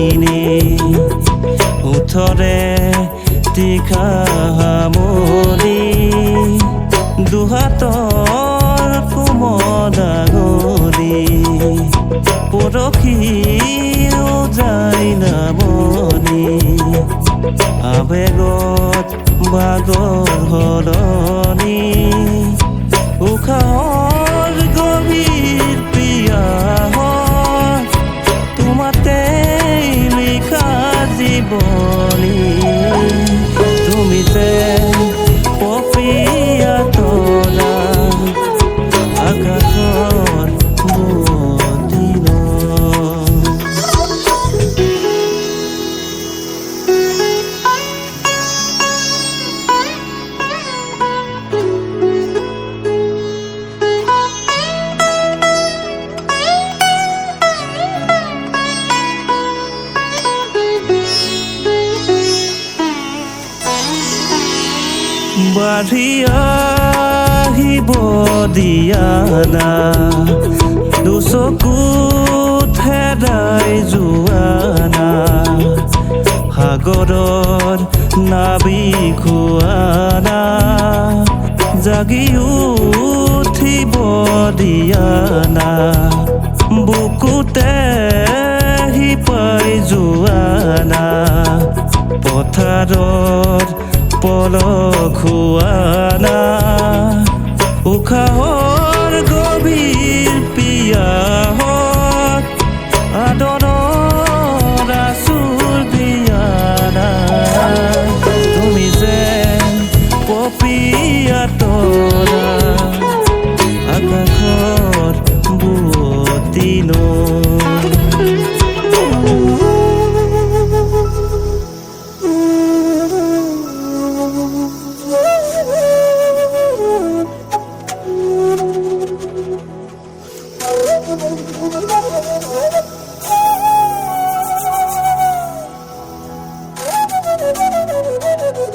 কিনি ওঠৰে তীখা সামৰি দুহাতৰ কোমল আঙুলি পৰখিও যায় নামনি আবেগত বাগৰ সলনি উশাহৰ গভীৰ পিয়াহত তোমাতে লিখা জীৱনী তুমি যে পপীয়া তৰা আকাশত বুৱতিন বাঢ়ি আহিব দিয়া না দুচকুত হেৰাই যোৱা না সাগৰৰ নাবিক হোৱা না জাগি উঠিব দিয়া না বুকুতে শিপাই যোৱা না পথাৰৰ পলক হোৱা না উশাহৰ গভীৰ পিয়াহত আদৰৰ আঁচোৰ দিয়া না তুমি যে পপীয়া তৰা আকাশত বুৱতিন Thank you.